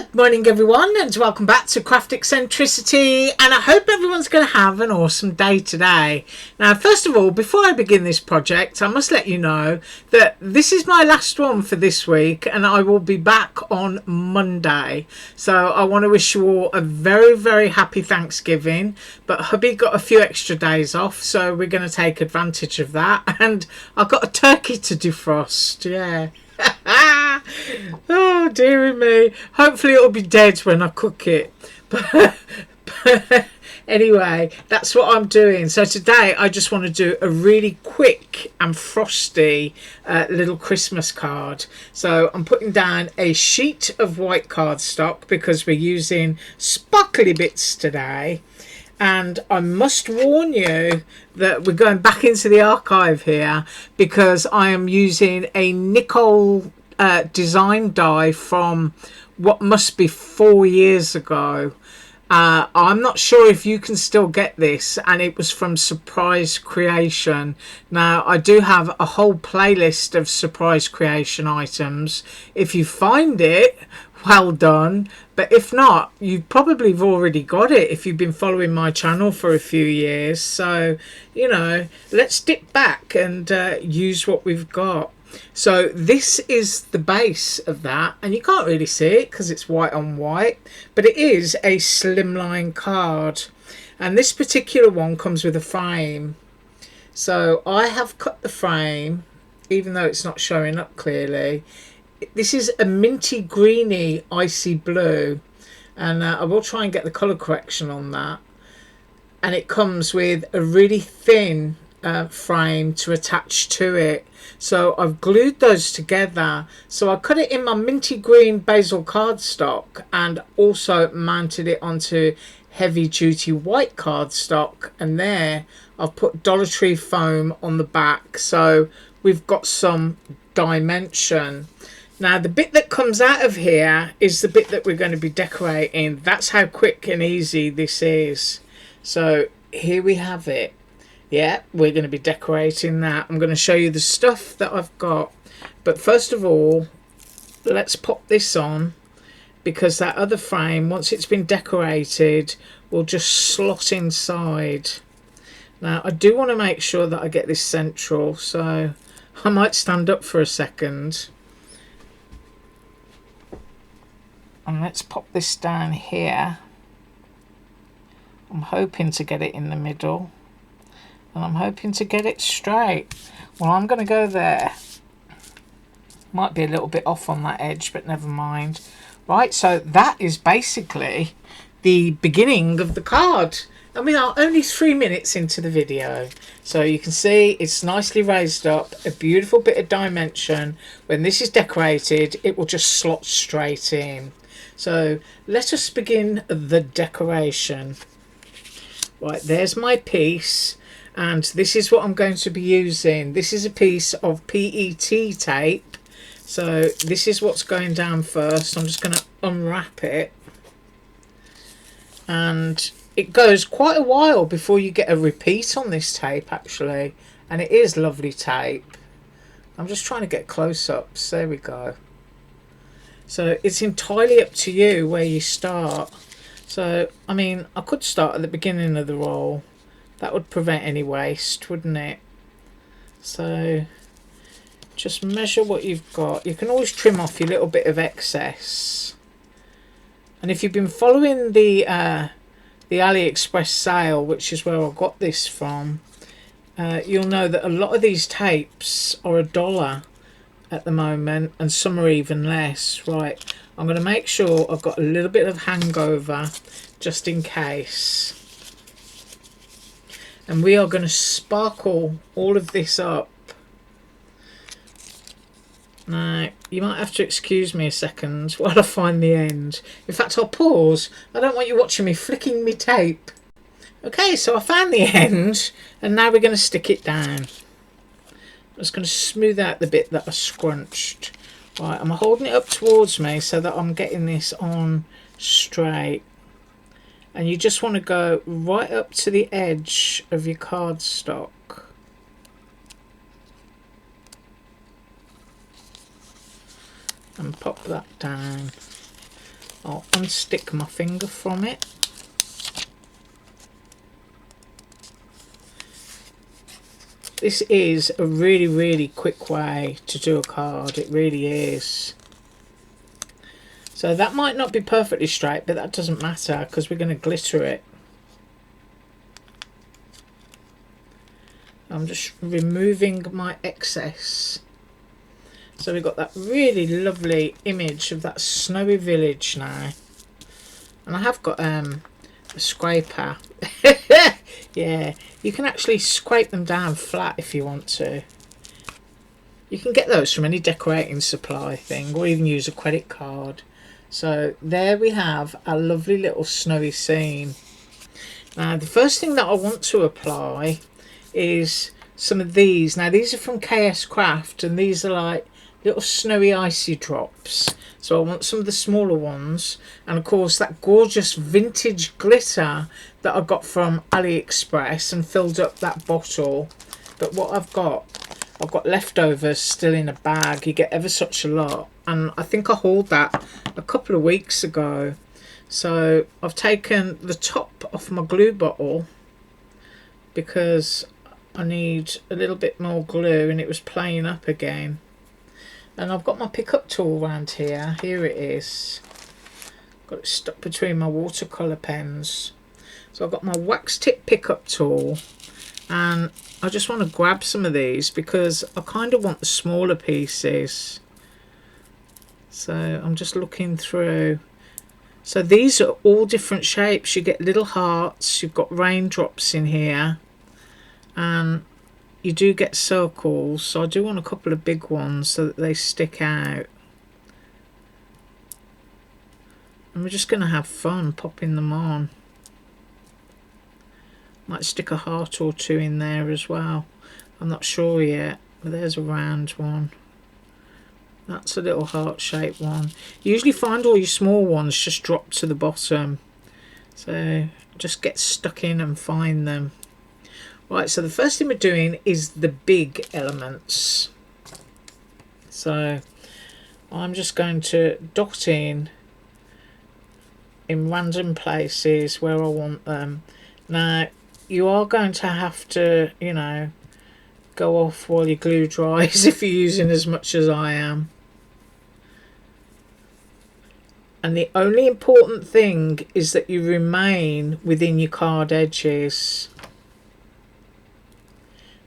Good morning everyone, and welcome back to Craft Eccentricity, and I hope everyone's going to have an awesome day today. Now, first of all, before I begin this project, I must let you know that this is my last one for this week, and I will be back on Monday. So I want to wish you all a very happy Thanksgiving, but hubby got a few extra days off, so we're going to take advantage of that, and I've got a turkey to defrost. Yeah. Oh dearie me, hopefully it'll be dead when I cook it, but anyway, that's what I'm doing. So today I just want to do a really quick and frosty little Christmas card. So I'm putting down a sheet of white cardstock because we're using sparkly bits today. And I must warn you that we're going back into the archive here because I am using a nickel design die from what must be 4 years ago. I'm not sure if you can still get this, and it was from Surprise Creation. Now, I do have a whole playlist of Surprise Creation items. If you find it, well done, but if not, you probably have already got it if you've been following my channel for a few years. So, you know, let's dip back and use what we've got. So this is the base of that, and you can't really see it because it's white on white, but it is a slimline card, and this particular one comes with a frame. So I have cut the frame, even though it's not showing up clearly. This is a minty greeny icy blue, and I will try and get the colour correction on that. And it comes with a really thin frame to attach to it. So I've glued those together. So I cut it in my minty green basil cardstock and also mounted it onto heavy duty white cardstock, and there I've put Dollar Tree foam on the back, so we've got some dimension. Now the bit that comes out of here is the bit that we're going to be decorating. That's how quick and easy this is. So here we have it. Yeah, we're going to be decorating that. I'm going to show you the stuff that I've got. But first of all, let's pop this on, because that other frame, once it's been decorated, will just slot inside. Now I do want to make sure that I get this central, so I might stand up for a second. And let's pop this down here. I'm hoping to get it in the middle, and I'm hoping to get it straight. Well, I'm going to go there. Might be a little bit off on that edge, but never mind. Right, so that is basically the beginning of the card. And we are only 3 minutes into the video, so you can see it's nicely raised up, a beautiful bit of dimension. When this is decorated, it will just slot straight in. So let us begin the decoration. Right, there's my piece, and this is what I'm going to be using. This is a piece of PET tape. So this is what's going down first. I'm just going to unwrap it, and it goes quite a while before you get a repeat on this tape actually, and it is lovely tape. I'm just trying to get close-ups. There we go. So it's entirely up to you where you start. So, I mean, I could start at the beginning of the roll. That would prevent any waste, wouldn't it? So, just measure what you've got. You can always trim off your little bit of excess. And if you've been following the AliExpress sale, which is where I got this from, you'll know that a lot of these tapes are $1 at the moment, and some are even less. Right, I'm going to make sure I've got a little bit of hangover just in case, and we are going to sparkle all of this up. Now you might have to excuse me a second while I find the end. In fact, I'll pause. I don't want you watching me flicking me tape. Okay, so I found the end, and now we're going to stick it down. I'm just going to smooth out the bit that I scrunched. Right, I'm holding it up towards me so that I'm getting this on straight. And you just want to go right up to the edge of your cardstock. And pop that down. I'll unstick my finger from it. This is a really quick way to do a card. It really is. So that might not be perfectly straight, but that doesn't matter because we're going to glitter it. I'm just removing my excess. So we've got that really lovely image of that snowy village now. And I have got a scraper. Yeah, you can actually scrape them down flat if you want to. You can get those from any decorating supply thing, or even use a credit card. So there we have our lovely little snowy scene. Now the first thing that I want to apply is some of these. Now these are from KS Craft, and these are like little snowy icy drops. So I want some of the smaller ones, and of course that gorgeous vintage glitter that I got from AliExpress and filled up that bottle. But what I've got leftovers still in a bag. You get ever such a lot, and I think I hauled that a couple of weeks ago. So I've taken the top off my glue bottle because I need a little bit more glue and it was playing up again. And I've got my pickup tool around here. Here it is. Got it stuck between my watercolour pens. So I've got my wax tip pickup tool, and I just want to grab some of these because I kind of want the smaller pieces. So I'm just looking through. So these are all different shapes. You get little hearts, you've got raindrops in here, and you do get circles. So I do want a couple of big ones so that they stick out. And we're just going to have fun popping them on. Might stick a heart or two in there as well. I'm not sure yet, but there's a round one. That's a little heart-shaped one. You usually find all your small ones just drop to the bottom. So just get stuck in and find them. Right, so the first thing we're doing is the big elements. So I'm just going to dot in random places where I want them. Now, you are going to have to, you know, go off while your glue dries if you're using as much as I am. And the only important thing is that you remain within your card edges.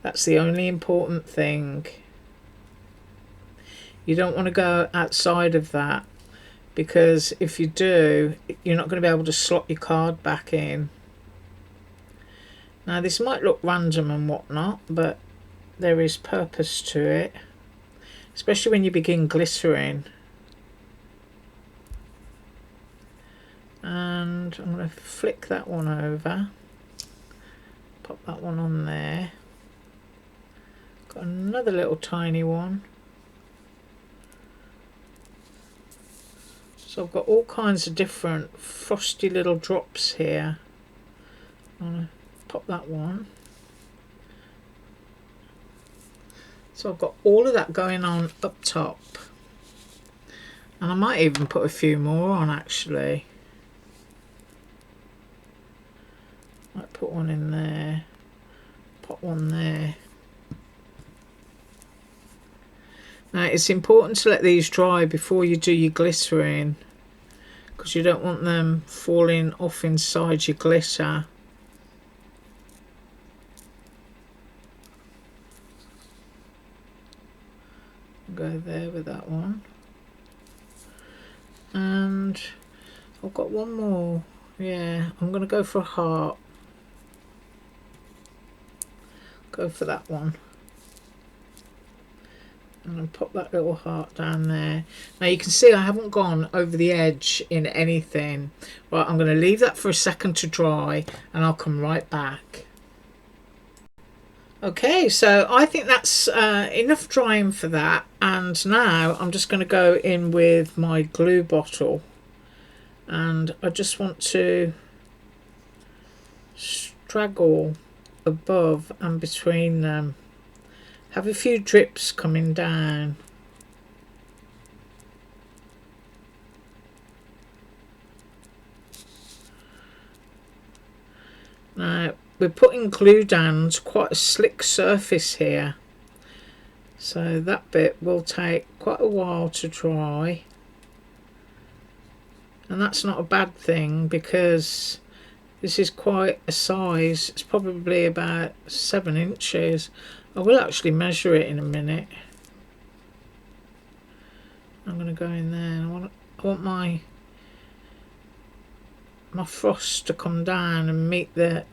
That's the only important thing. You don't want to go outside of that, because if you do, you're not going to be able to slot your card back in. Now this might look random and whatnot, but there is purpose to it, especially when you begin glittering. And I'm going to flick that one over, pop that one on there. Got another little tiny one. So I've got all kinds of different frosty little drops here. I'm going to pop that one. So I've got all of that going on up top. And I might even put a few more on actually. Might put one in there, pop one there. Now it's important to let these dry before you do your glittering, because you don't want them falling off inside your glitter. Go there with that one. And I've got one more. Yeah, I'm going to go for a heart. Go for that one. And I'll pop that little heart down there. Now you can see I haven't gone over the edge in anything. Right, I'm going to leave that for a second to dry and I'll come right back. Okay, so I think that's enough drying for that, and now I'm just going to go in with my glue bottle, and I just want to straggle above and between them. Have a few drips coming down. Now we're putting glue down to quite a slick surface here, so that bit will take quite a while to dry, and that's not a bad thing because this is quite a size. It's probably about 7 inches. I will actually measure it in a minute. I'm going to go in there. I want my frost to come down and meet the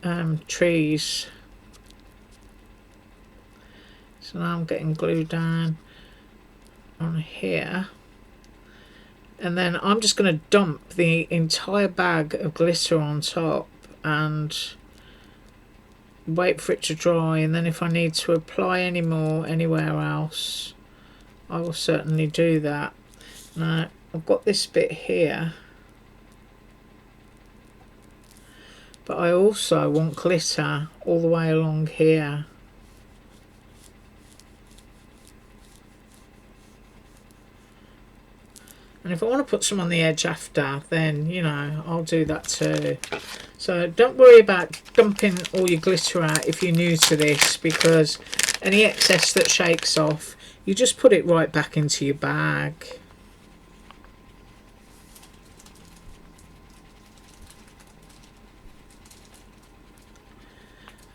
trees. So now I'm getting glue down on here, and then I'm just going to dump the entire bag of glitter on top and wait for it to dry, and then if I need to apply any more anywhere else, I will certainly do that. Now I've got this bit here, but I also want glitter all the way along here. And if I want to put some on the edge after, then, you know, I'll do that too. So don't worry about dumping all your glitter out if you're new to this, because any excess that shakes off, you just put it right back into your bag.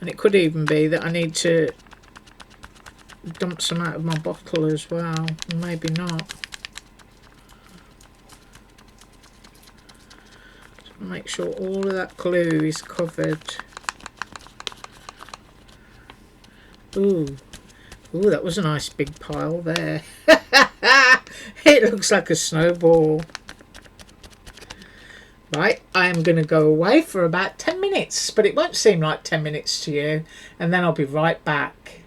And it could even be that I need to dump some out of my bottle as well, or maybe not. Make sure all of that glue is covered. Ooh, that was a nice big pile there. It looks like a snowball. Right, I am going to go away for about 10 minutes, but it won't seem like 10 minutes to you, and then I'll be right back.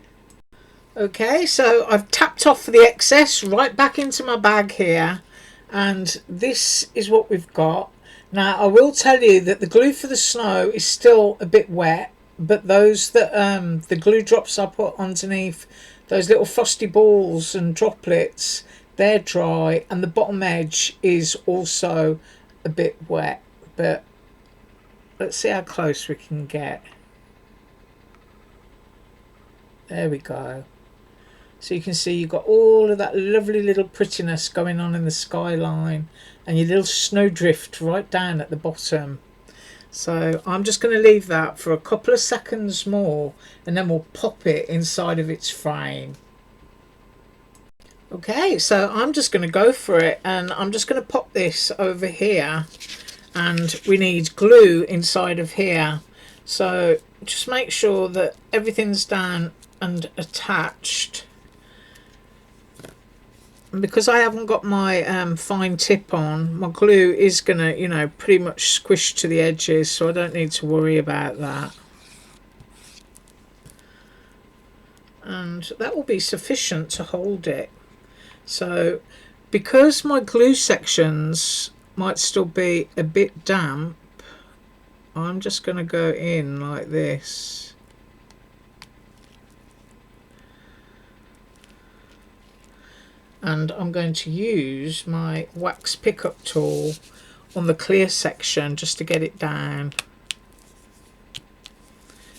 Okay, so I've tapped off the excess right back into my bag here, and this is what we've got. Now I will tell you that the glue for the snow is still a bit wet, but those that the glue drops I put underneath, those little frosty balls and droplets, they're dry, and the bottom edge is also a bit wet. But let's see how close we can get. There we go. So you can see you've got all of that lovely little prettiness going on in the skyline, and your little snowdrift right down at the bottom. So I'm just going to leave that for a couple of seconds more, and then we'll pop it inside of its frame. Okay, so I'm just going to go for it, and I'm just going to pop this over here, and we need glue inside of here. So just make sure that everything's down and attached. And because I haven't got my fine tip on, my glue is going to, you know, pretty much squish to the edges, so I don't need to worry about that. And that will be sufficient to hold it. So because my glue sections might still be a bit damp, I'm just going to go in like this. And I'm going to use my wax pickup tool on the clear section just to get it down.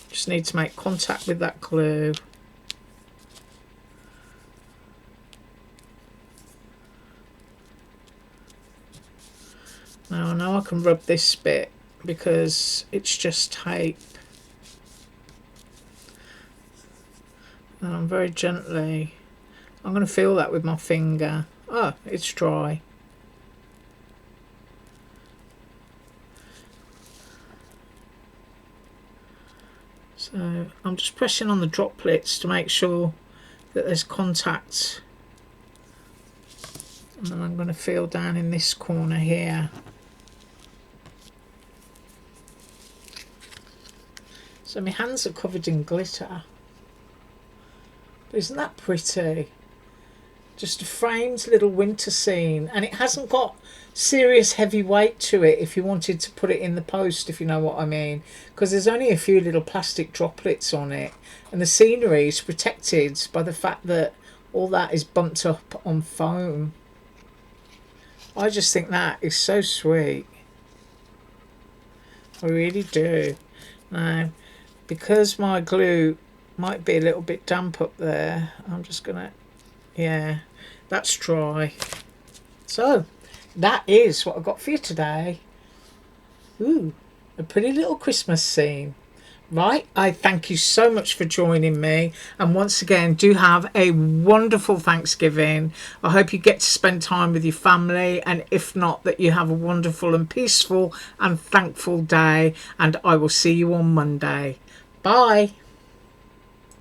Just need to make contact with that glue. Now I know I can rub this bit because it's just tape. And I'm very gently, I'm going to feel that with my finger. Oh, it's dry. So I'm just pressing on the droplets to make sure that there's contact. And then I'm going to feel down in this corner here. So my hands are covered in glitter. But isn't that pretty? Just a framed little winter scene, and it hasn't got serious heavy weight to it if you wanted to put it in the post, if you know what I mean, because there's only a few little plastic droplets on it, and the scenery is protected by the fact that all that is bumped up on foam. I just think that is so sweet. I really do. Now, because my glue might be a little bit damp up there, I'm just gonna, yeah, that's dry. So that is what I got for you today. Ooh, a pretty little Christmas scene. Right, I thank you so much for joining me, and once again, do have a wonderful Thanksgiving. I hope you get to spend time with your family, and if not, that you have a wonderful and peaceful and thankful day, and I will see you on Monday. Bye.